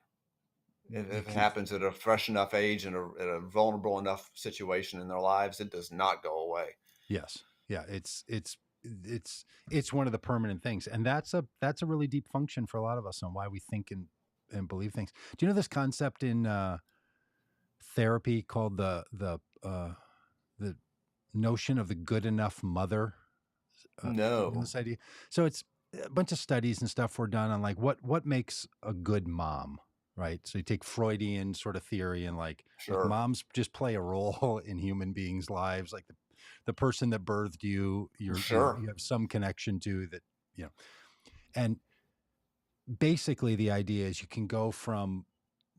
You if it can, happens at a fresh enough age and at a vulnerable enough situation in their lives. It does not go away. yes. Yeah. It's one of the permanent things. And that's a really deep function for a lot of us on why we think and believe things. Do you know this concept in therapy called the notion of the good enough mother? No, This idea. So it's a bunch of studies and stuff were done on, like, what makes a good mom, right? So you take Freudian sort of theory and, like, look, sure, moms just play a role in human beings' lives. Like, the person that birthed you, sure, you have some connection to that, you know. And basically, the idea is you can go from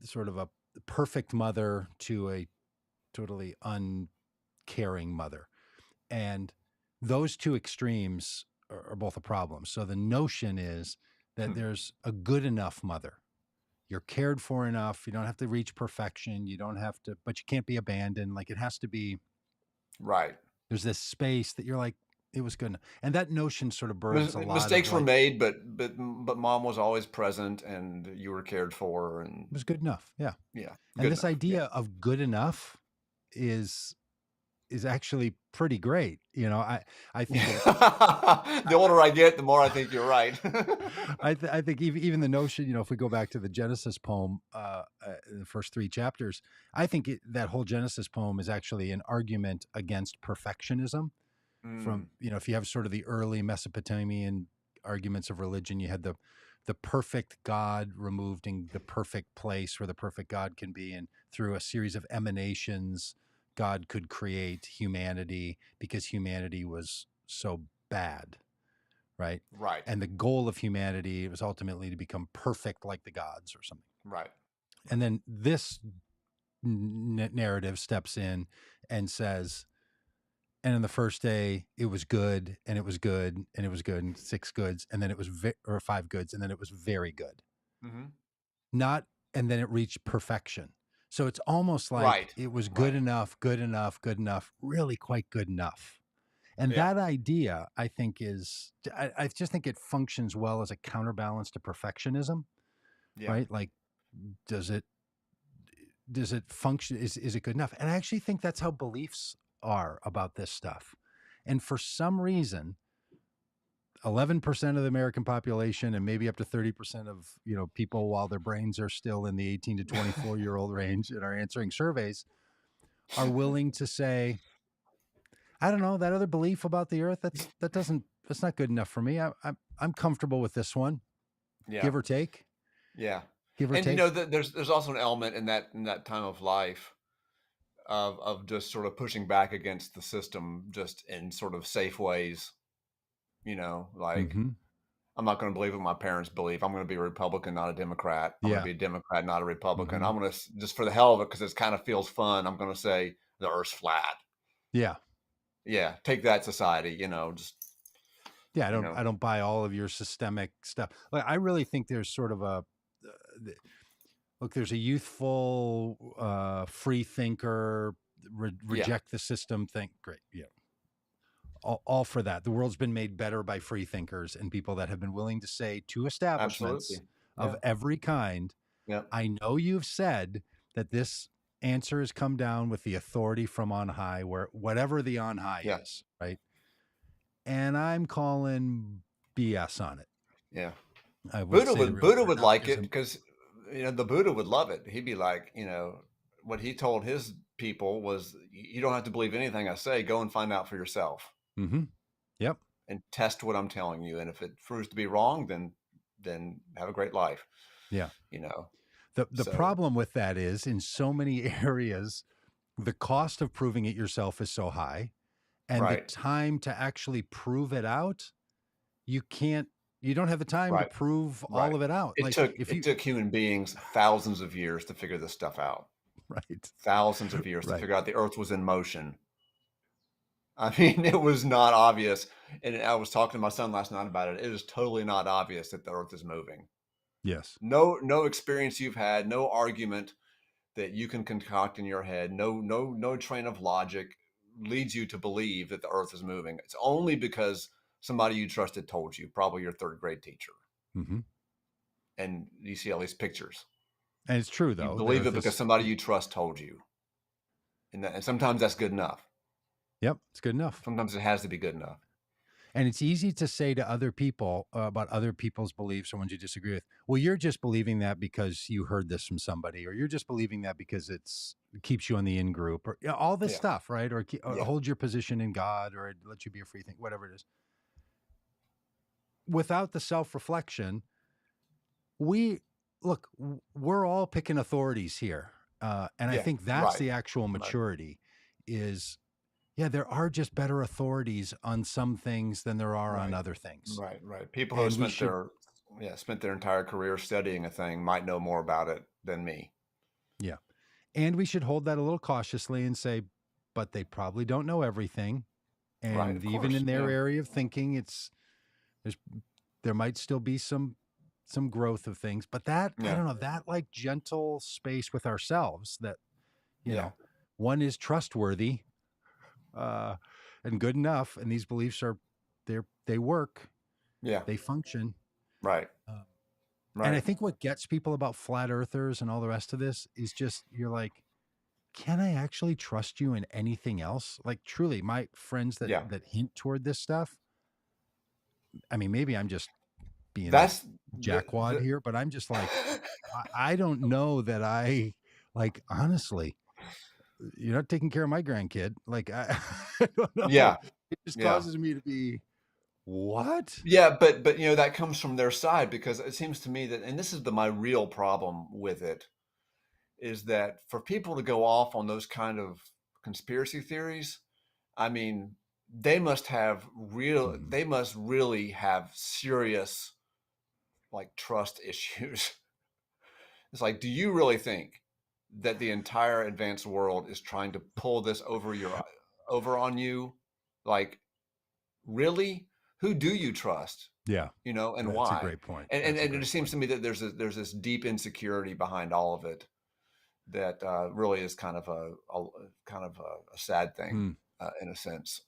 sort of a perfect mother to a totally uncaring mother. And those two extremes are both a problem. So the notion is that hmm, there's a good enough mother. You're cared for enough. You don't have to reach perfection. You don't have to, but you can't be abandoned. Like, it has to be, right. there's this space that you're like, it was good enough. And that notion sort of births a lot of, Mistakes were like, made, but mom was always present, and you were cared for, and it was good enough. Yeah. yeah, And good this enough. Yeah. idea of good enough is actually pretty great. I think it, The older I get, the more I think you're right. I think even the notion, if we go back to the Genesis poem, the first three chapters, I think that whole Genesis poem is actually an argument against perfectionism. Mm, From, if you have sort of the early Mesopotamian arguments of religion, you had the perfect God removed in the perfect place where the perfect God can be, and through a series of emanations, God could create humanity because humanity was so bad, right? right, And the goal of humanity was ultimately to become perfect like the gods or something. right, And right. then this narrative steps in and says, and on the first day it was good, and it was good, and it was good, and six goods, and then it was or five goods, and then it was very good. Hmm. Not, and then it reached perfection. So it's almost like Right, it was good right. enough, good enough, good enough, really quite good enough. And Yeah, that idea, I think, I just think it functions well as a counterbalance to perfectionism, yeah, right? Like, does it function? Is it good enough? And I actually think that's how beliefs are about this stuff. And for some reason, 11% of the American population, and maybe up to 30% of people, while their brains are still in the 18 to 24-year-old range and are answering surveys, are willing to say, I don't know, that other belief about the earth, that's not good enough for me. I'm comfortable with this one, yeah, give or take, yeah. give or And take. there's also an element in that time of life of just sort of pushing back against the system just in sort of safe ways, like Hmm. I'm not going to believe what my parents believe. I'm going to be a Republican, not a Democrat. I'm going to Yeah. be a Democrat, not a Republican. Hmm. I'm going to, just for the hell of it, because it kind of feels fun, I'm going to say the Earth's flat. Yeah. Yeah, take that, society. Just Yeah. you know, I don't buy all of your systemic stuff. Like, I really think there's sort of look, there's a youthful, free thinker, yeah, reject the system thing. Great. Yeah. All for that. The world's been made better by free thinkers and people that have been willing to say to establishments absolutely. of Yeah, every kind, yeah, I know you've said that this answer has come down with the authority from on high, where whatever the on high yeah, is, right? And I'm calling BS on it. yeah. I would Buddha say the would real Buddha word, would not like because it I'm. because the Buddha would love it. He'd be like, what he told his people was, you don't have to believe anything I say. Go and find out for yourself Mm-hmm. Yep. and test what I'm telling you. And if it proves to be wrong, then have a great life. Yeah. You know. The So problem with that is in so many areas, the cost of proving it yourself is so high, and the right, time to actually prove it out, you can't. You don't have the time to right, prove right. all of it out. It Like took if it you, took human beings thousands of years to figure this stuff out. right, Thousands of years to right. figure out the Earth was in motion. I mean, it was not obvious. And I was talking to my son last night about it. It is totally not obvious that the Earth is moving. Yes. No experience you've had, no argument that you can concoct in your head, no train of logic leads you to believe that the Earth is moving. It's only because somebody you trusted told you, probably your third grade teacher, Hmm. and you see all these pictures. And it's true You though. The believe Earth it because is. somebody you trust told you, and sometimes that's good enough. Yep, it's good enough. Sometimes it has to be good enough. And it's easy to say to other people about other people's beliefs or ones you disagree with. Well, you're just believing that because you heard this from somebody, or you're just believing that because it keeps you on the in group, or all this Yeah, stuff, right? Or yeah, hold your position in God, or it lets you be a free think, whatever it is. Without the self reflection, we look. We're all picking authorities here, and I yeah. think that's Right, the actual right, maturity. Is yeah, there are just better authorities on some things than there are on right, other things, right. People who have and we should. spent their entire career studying a thing might know more about it than me. Yeah. And we should hold that a little cautiously and say, but they probably don't know everything. Right, And of even course. in their Yeah, area of thinking, there's there might still be some growth of things. But that, I yeah, don't know, that like gentle space with ourselves that, you yeah, know, one is trustworthy, uh, and good enough. And these beliefs are they work, yeah. they function. Right, Uh, and I right. think what gets people about flat earthers and all the rest of this is just you're like, can I actually trust you in anything else? Like truly, my friends Yeah, that hint toward this stuff. I mean, maybe I'm just being a that's jackwad the here, but I'm just like, I don't know that I like honestly. You're not taking care of my grandkid. Like I don't know. yeah, It just yeah. causes me to be what? Yeah, but that comes from their side, because it seems to me that, and this is my real problem with it, is that for people to go off on those kind of conspiracy theories, I mean, Mhm. they must really have serious, like, trust issues. It's like, do you really think that the entire advanced world is trying to pull this over on you? Like, really? Who do you trust? Yeah, And that's a why? great point. And That's a and it great just seems point. to me that there's this deep insecurity behind all of it that really is kind of a sad thing, Hmm. in a sense.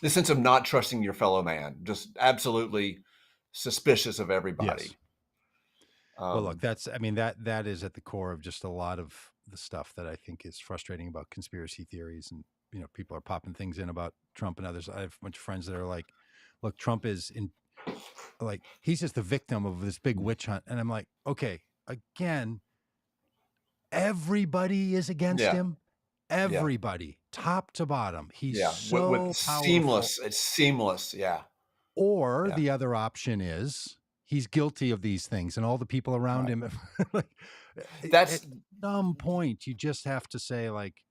The sense of not trusting your fellow man, just absolutely suspicious of Yes. everybody. Well, look, Um, I mean, that is at the core of just a lot of the stuff that I think is frustrating about conspiracy theories. And, people are popping things in about Trump and others. I have a bunch of friends that are like, look, Trump is like, he's just the victim of this big witch hunt. And I'm like, okay, again, everybody is against yeah, him. yeah, Everybody, top to bottom. He's yeah. With so powerful. seamless, it's seamless. Yeah, Or yeah. the other option is he's guilty of these things and all the people around Right. him. Like, at That's some point, you just have to say, like,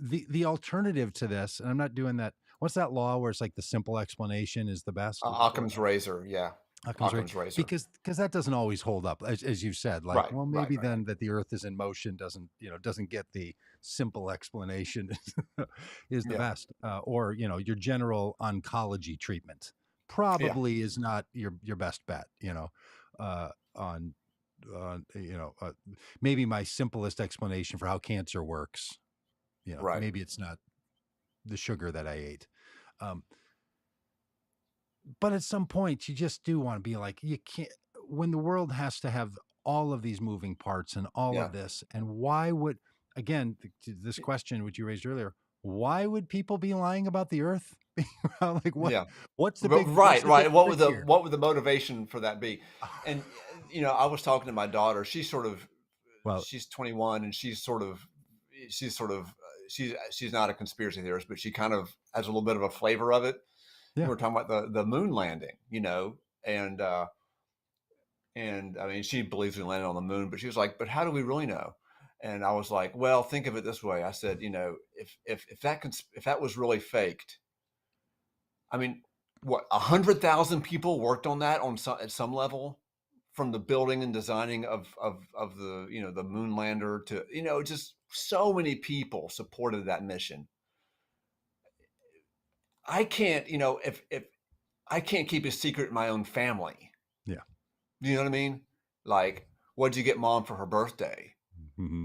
the alternative to this, and I'm not doing that. What's that law where it's like the simple explanation is the best? Occam's razor, yeah, Occam's right, Occam's razor. because that doesn't always hold up, as you said. Like, Right, well, right, maybe right. then that the Earth is in motion doesn't get the simple explanation is the Yeah, best, or your general oncology treatment yeah, probably is not your best bet. On maybe my simplest explanation for how cancer works. right. Maybe it's not the sugar that I ate. Um, but at some point you just do want to be like, you can't, when the world has to have all of these moving parts and all Yeah. of this, and why would, again, this question which you raised earlier, why would people be lying about the Earth? Like, Yeah. what's Right, the big right. What would trick the here? what would the motivation for that be? And I was talking to my daughter. Well, She's 21, and she's sort of she's not a conspiracy theorist, but she kind of has a little bit of a flavor of it. yeah. We were talking about the moon landing, and I mean, she believes we landed on the moon, but she was like, "But how do we really know?" And I was like, "Well, think of it this way." I said, if that was really faked, I mean, what 100,000 people worked on that at some level, from the building and designing of the the moon lander to just so many people supported that mission. I can't if I can't keep a secret in my own family. Yeah. Do you know what I mean? Like, what'd you get mom for her birthday? Hmm.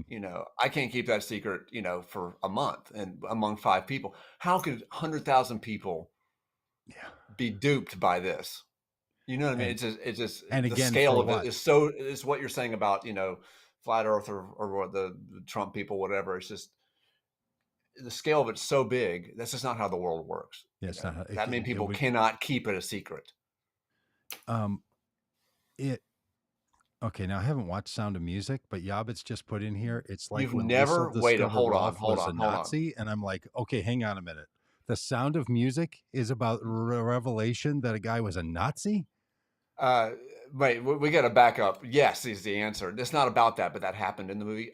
I can't keep that secret, for a month and among five people. How could 100,000 people Yeah. be duped by this? You know what I mean? And It's just the again, scale for of it what? is what you're saying about, flat earth or what the Trump people, whatever. It's just the scale of it's so big. That's just not how the world works. Yeah, it's not That many it people would cannot keep it a secret. um it okay, now I haven't watched Sound of Music, but Yabbit's just put in here, it's like You've when Liesel never waited. discovered Hold on, Rolf hold was a on, hold on. Nazi, and I'm like, okay, hang on a minute. The Sound of Music is about revelation that a guy was a Nazi? Uh, wait, we got to back up. Yes, is the answer. It's not about that, but that happened in the movie.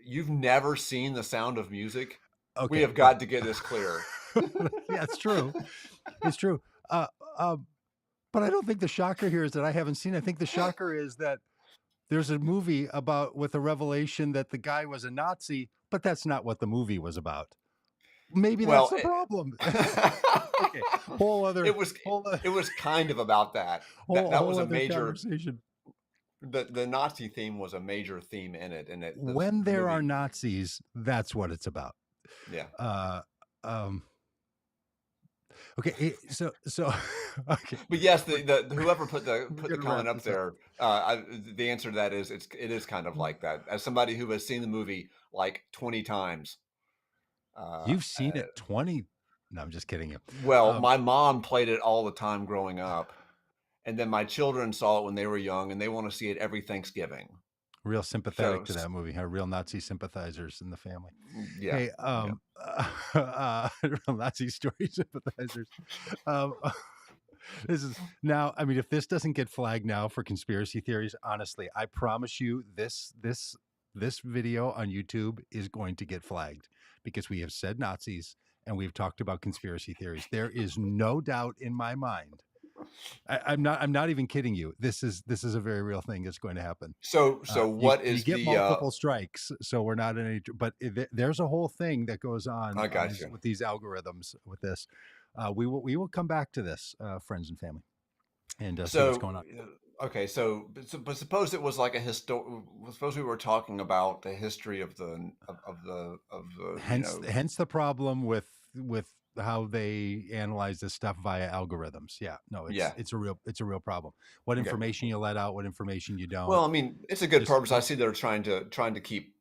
You've never seen The Sound of Music? We Okay, have but got to get this clear. yeah, it's true. It's true. Uh, uh, but I don't think the shocker here is that I haven't seen it. I think the shocker is that there's a movie about with a revelation that the guy was a Nazi, but that's not what the movie was about. Maybe that's Well, the problem. Okay, whole other it was whole o- it was kind of about that. That whole that was whole a other major conversation. the Nazi theme was a major theme in it, and When the there are movie. Nazis, that's what it's about. Yeah. Uh, um, okay, so okay, But yes, we're, the whoever put the we're gonna comment wrap up this up. there, the answer to that is it is kind of like that. As somebody who has seen the movie like 20 times, uh, You've seen uh, it 20. No, I'm just kidding you. well, Um, my mom played it all the time growing up, and then my children saw it when they were young, and they want to see it every Thanksgiving. Real So sympathetic to that movie. Huh? Real Nazi sympathizers in the family. yeah, Hey, yeah. real Nazi story sympathizers. Um, this is now. I mean, if this doesn't get flagged now for conspiracy theories, honestly, I promise you, this video on YouTube is going to get flagged because we have said Nazis and we've talked about conspiracy theories. There is no doubt in my mind. I'm not even kidding you. This is a very real thing that's going to happen. So what You is get the? multiple strikes, so we're not in any. But there's a whole thing that goes on I got you. with these algorithms. With this, we will come back to this, friends and family, and see what's So going on. okay, but suppose it was like a Suppose we were talking about the history of the Hence the problem with how they analyze this stuff via algorithms. Yeah, no, yeah. it's a real problem. What Okay. information you let out, what information you don't. Well, I mean, it's a good Just purpose. I see they're trying to keep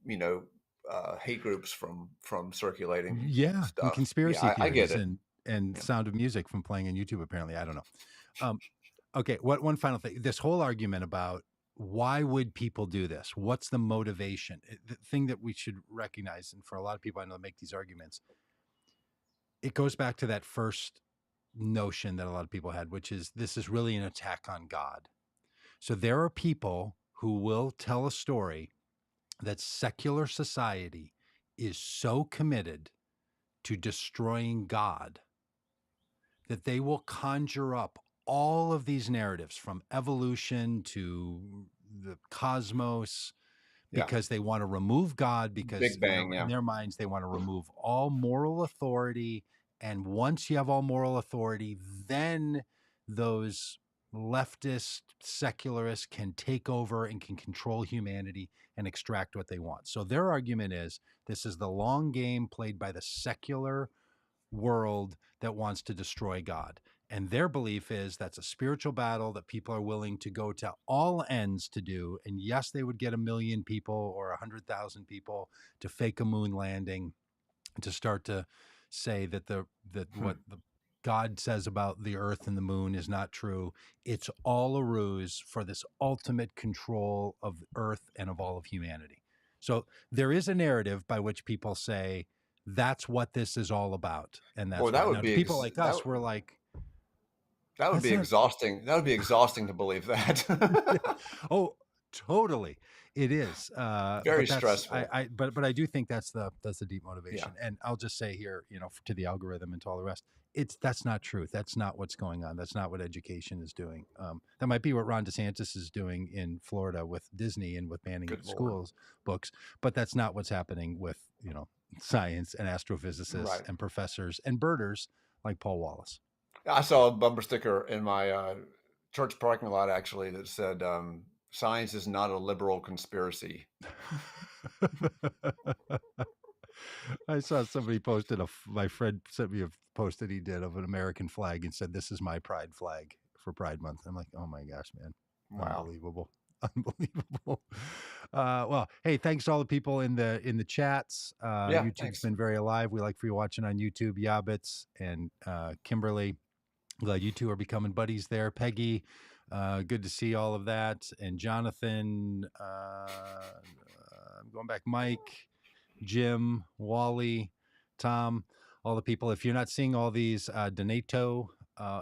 hate groups from circulating yeah, and stuff. Yeah, conspiracy I get theories it. and Yeah. Sound of Music from playing on YouTube. Apparently, I don't know. Um, okay, what one final thing? This whole argument about why would people do this? What's the motivation? The thing that we should recognize, and for a lot of people I know that make these arguments, it goes back to that first notion that a lot of people had, which is this is really an attack on God. So there are people who will tell a story that secular society is so committed to destroying God that they will conjure up all of these narratives from evolution to the cosmos Yeah. because they want to remove God, because Big Bang. in Yeah. their minds they want to remove all moral authority. And once you have all moral authority, then those leftist secularists can take over and can control humanity and extract what they want. So their argument is this is the long game played by the secular world that wants to destroy God. And their belief is that's a spiritual battle that people are willing to go to all ends to do. And yes, they would get 1 million people or 100,000 people to fake a moon landing, to start to say that what the God says about the earth and the moon is not true. It's all a ruse for this ultimate control of earth and of all of humanity. So there is a narrative by which people say that's what this is all about. And Well, that's that why. would Now, to be people like us, that we're like, that would that's be not. exhausting. That would be exhausting to believe that. Oh, totally. It is. Very But that's stressful. but I do think that's the deep Yeah. motivation. And I'll just say here, to the algorithm and to all the rest, that's not truth. That's not what's going on. That's not what education is doing. That might be what Ron DeSantis is doing in Florida with Disney and with banning Good Lord. schools books, but that's not what's happening with science and astrophysicists Right. and professors and birders like Paul Wallace. I saw a bumper sticker in my church parking lot actually that said, "Science is not a liberal conspiracy." I saw somebody posted my friend sent me a post that he did of an American flag and said, "This is my pride flag for Pride Month." I'm like, oh my gosh, man. Wow. Unbelievable. Unbelievable. Well, hey, thanks to all the people in the chats. Yeah. YouTube's Thanks. been very alive. We like for you watching on YouTube, Yabbits and Kimberly. Glad you two are becoming buddies there. Peggy, good to see all of that. And Jonathan, I'm going back, Mike, Jim, Wally, Tom, all the people. If you're not seeing all these, Donato,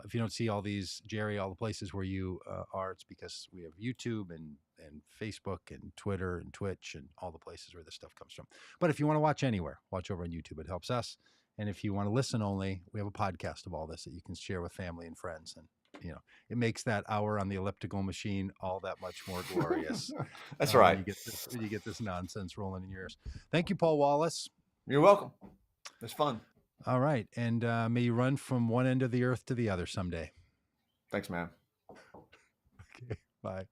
if you don't see all these, Jerry, all the places where you are, it's because we have YouTube and Facebook and Twitter and Twitch and all the places where this stuff comes from. But if you want to watch anywhere, watch over on YouTube. It helps us. And if you want to listen only, we have a podcast of all this that you can share with family and friends. And, it makes that hour on the elliptical machine all that much more glorious. That's right. When you get this nonsense rolling in your ears. Thank you, Paul Wallace. You're welcome. It's fun. All right. And may you run from one end of the earth to the other someday. Thanks, man. Okay. Bye.